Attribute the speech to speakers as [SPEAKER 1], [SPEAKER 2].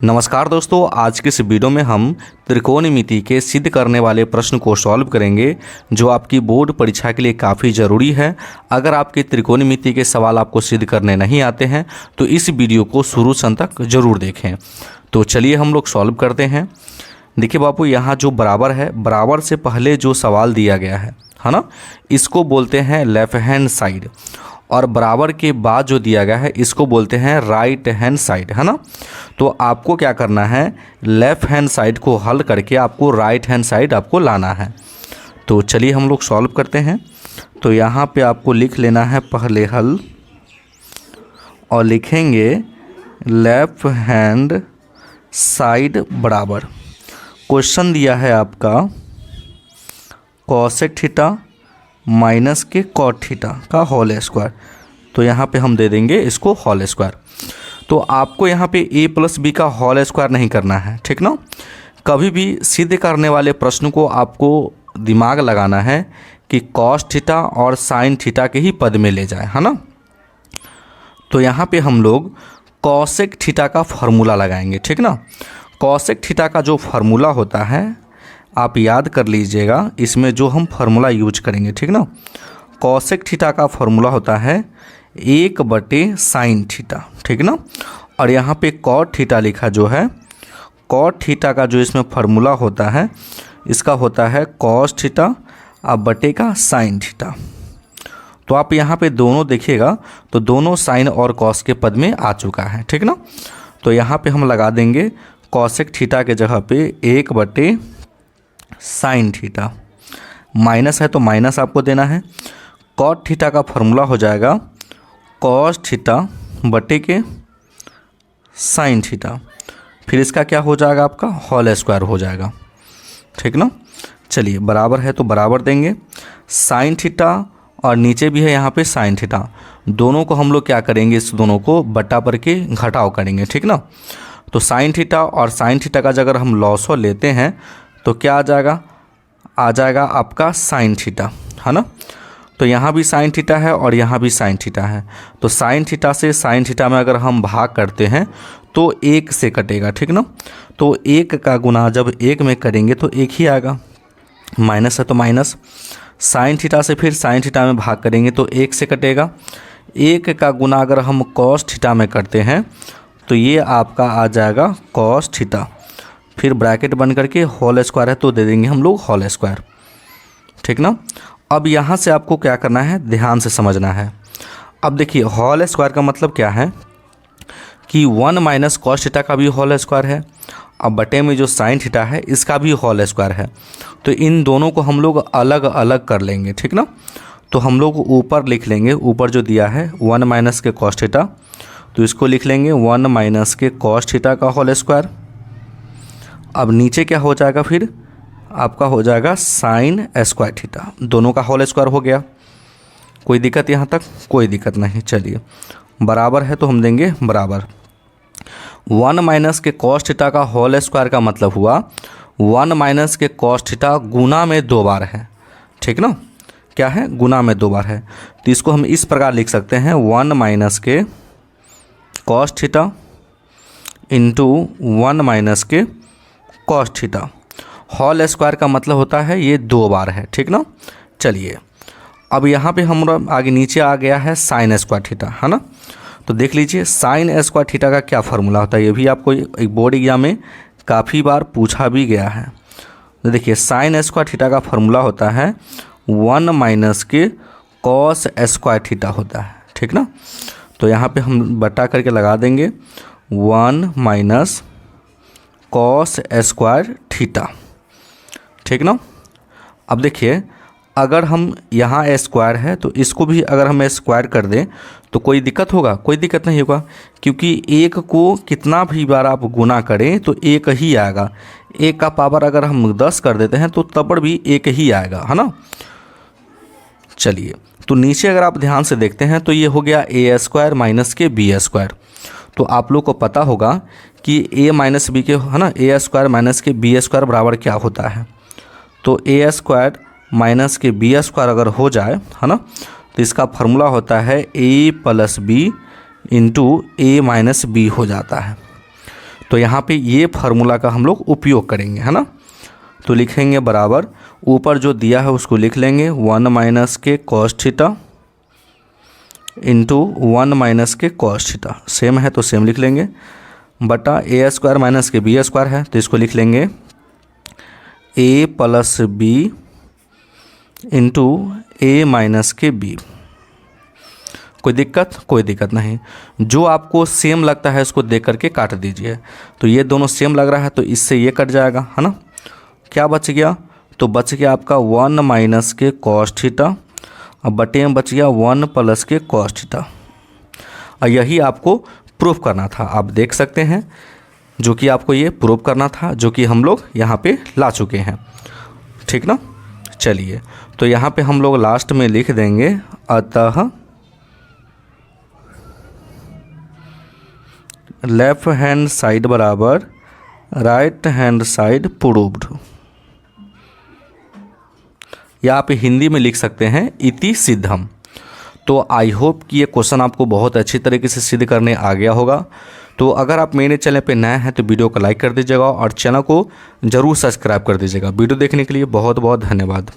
[SPEAKER 1] नमस्कार दोस्तों, आज के इस वीडियो में हम त्रिकोणमिति के सिद्ध करने वाले प्रश्न को सॉल्व करेंगे जो आपकी बोर्ड परीक्षा के लिए काफ़ी ज़रूरी है। अगर आपके त्रिकोणमिति के सवाल आपको सिद्ध करने नहीं आते हैं तो इस वीडियो को शुरू से अंत तक ज़रूर देखें। तो चलिए हम लोग सॉल्व करते हैं। देखिए बाबू, यहाँ जो बराबर है, बराबर से पहले जो सवाल दिया गया है ना, इसको बोलते हैं लेफ्ट हैंड साइड, और बराबर के बाद जो दिया गया है इसको बोलते हैं राइट हैंड साइड, है ना। तो आपको क्या करना है, लेफ़्ट हैंड साइड को हल करके आपको राइट हैंड साइड आपको लाना है। तो चलिए हम लोग सॉल्व करते हैं। तो यहाँ पे आपको लिख लेना है पहले हल, और लिखेंगे लेफ़्ट हैंड साइड बराबर, क्वेश्चन दिया है आपका कॉसेक थीटा माइनस के कॉट थीटा का होल स्क्वायर। तो यहाँ पे हम दे देंगे इसको होल स्क्वायर। तो आपको यहाँ पे a प्लस बी का होल स्क्वायर नहीं करना है, ठीक ना। कभी भी सिद्ध करने वाले प्रश्न को आपको दिमाग लगाना है कि कॉस थीटा और साइन थीटा के ही पद में ले जाए, है ना। तो यहाँ पे हम लोग कॉसेक थीटा का फार्मूला लगाएंगे, ठीक ना। कॉसेक थीटा का जो फार्मूला होता है आप याद कर लीजिएगा, इसमें जो हम फार्मूला यूज करेंगे, ठीक ना। कॉसेक थीटा का फार्मूला होता है 1/sin थीटा, ठीक ना। और यहाँ पे कॉट थीटा लिखा जो है, कॉट थीटा का जो इसमें फार्मूला होता है इसका होता है कॉस थीटा अब बटे का साइन थीटा। तो आप यहाँ पे दोनों देखिएगा तो दोनों साइन और कॉस के पद में आ चुका है, ठीक ना। तो यहाँ पे हम लगा देंगे कॉसेक थीटा के जगह पे 1/sin थीटा, माइनस है तो माइनस आपको देना है। कॉट थीटा का फार्मूला हो जाएगा कॉस थीटा बटे के साइन थीटा, फिर इसका क्या हो जाएगा, आपका होल स्क्वायर हो जाएगा, ठीक ना। चलिए बराबर है तो बराबर देंगे, साइन थीटा और नीचे भी है यहाँ पे साइन थीटा, दोनों को हम लोग क्या करेंगे, इस दोनों को बटा पर के घटाव करेंगे, ठीक ना। तो साइन थीटा और साइन थीटा का अगर हम लॉसो लेते हैं तो क्या आ जाएगा आपका साइन थीटा, है ना। तो यहाँ भी साइन थीटा है और यहाँ भी साइन थीटा है, तो साइन थीटा से साइन थीटा में अगर हम भाग करते हैं तो 1 से कटेगा, ठीक ना। तो 1 का गुना जब 1 में करेंगे तो 1 ही आएगा, माइनस है तो माइनस। साइन थीटा से फिर साइन थीटा में भाग करेंगे तो 1 से कटेगा। 1 का गुना अगर हम कॉस थीटा में करते हैं तो ये आपका आ जाएगा कॉस थीटा, फिर ब्रैकेट बन करके होल स्क्वायर है तो दे देंगे हम लोग होल स्क्वायर, ठीक ना। अब यहाँ से आपको क्या करना है, ध्यान से समझना है। अब देखिए होल स्क्वायर का मतलब क्या है कि 1 माइनस कॉस थीटा का भी होल स्क्वायर है, अब बटे में जो साइन थीटा है इसका भी होल स्क्वायर है। तो इन दोनों को हम लोग अलग अलग कर लेंगे, ठीक ना। तो हम लोग ऊपर लिख लेंगे, ऊपर जो दिया है 1 माइनस के कॉस थीटा, तो इसको लिख लेंगे 1 माइनस के कॉस थीटा का होल स्क्वायर। अब नीचे क्या हो जाएगा, फिर आपका हो जाएगा साइन स्क्वायर थीटा, दोनों का होल स्क्वायर हो गया। कोई दिक्कत यहाँ तक? कोई दिक्कत नहीं। चलिए बराबर है तो हम देंगे बराबर, 1 माइनस के कॉस थीटा का होल स्क्वायर का मतलब हुआ 1 माइनस के कॉस थीटा गुना में 2 बार है, ठीक ना। क्या है, गुना में 2 बार है। तो इसको हम इस प्रकार लिख सकते हैं 1 माइनस के कॉस थीटा इंटू 1 माइनस के कॉस थीटा। होल स्क्वायर का मतलब होता है ये 2 बार है, ठीक ना। चलिए अब यहाँ पे हम आगे नीचे आ गया है साइन स्क्वायर थीटा, है ना। तो देख लीजिए साइन स्क्वायर थीटा का क्या फार्मूला होता है, ये भी आपको एक बोर्ड एग्जाम में काफ़ी बार पूछा भी गया है। तो देखिए साइन स्क्वायर थीटा का फार्मूला होता है 1 माइनस के कॉस स्क्वायर थीटा होता है, ठीक ना। तो यहाँ पे हम बटा करके लगा देंगे 1 माइनस कॉस स्क्वायर थीटा, ठीक ना। अब देखिए अगर हम यहाँ स्क्वायर है तो इसको भी अगर हम स्क्वायर कर दें तो कोई दिक्कत होगा? कोई दिक्कत नहीं होगा, क्योंकि 1 को कितना भी बार आप गुना करें तो 1 ही आएगा। 1 का पावर अगर हम 10 कर देते हैं तो तब भी 1 ही आएगा, है ना। चलिए तो नीचे अगर आप ध्यान से देखते हैं तो ये हो गया a स्क्वायर माइनस के b स्क्वायर। तो आप लोग को पता होगा कि a माइनस बी के, है ना, a स्क्वायर माइनस के b स्क्वायर बराबर क्या होता है। तो a स्क्वायर माइनस के b स्क्वायर अगर हो जाए, है ना, तो इसका फार्मूला होता है a plus b into a minus b हो जाता है। तो यहाँ पे ये फार्मूला का हम लोग उपयोग करेंगे, है ना। तो लिखेंगे बराबर, ऊपर जो दिया है उसको लिख लेंगे 1 माइनस के कॉस थीटा इंटू 1 माइनस के कॉस थीटा, सेम है तो सेम लिख लेंगे, बटा ए स्क्वायर माइनस के बी स्क्वायर है तो इसको लिख लेंगे ए प्लस बी इंटू ए माइनस के बी। कोई दिक्कत? कोई दिक्कत नहीं। जो आपको सेम लगता है इसको देख करके काट दीजिए। तो ये दोनों सेम लग रहा है तो इससे ये कट जाएगा, है ना। क्या बच गया? तो बच गया आपका 1 माइनस के कॉस थीटा, अब बटे में बच गया 1 प्लस के कॉस थीटा। और यही आपको प्रूफ करना था, आप देख सकते हैं, जो कि आपको ये प्रूफ करना था, जो कि हम लोग यहाँ पे ला चुके हैं, ठीक ना। चलिए, तो यहाँ पे हम लोग लास्ट में लिख देंगे अतः लेफ्ट हैंड साइड बराबर राइट हैंड साइड प्रूव्ड, या आप हिंदी में लिख सकते हैं इति सिद्धम। तो आई होप कि ये क्वेश्चन आपको बहुत अच्छी तरीके से सिद्ध करने आ गया होगा। तो अगर आप मेरे चैनल पे नए हैं तो वीडियो को लाइक कर दीजिएगा और चैनल को ज़रूर सब्सक्राइब कर दीजिएगा। वीडियो देखने के लिए बहुत बहुत धन्यवाद।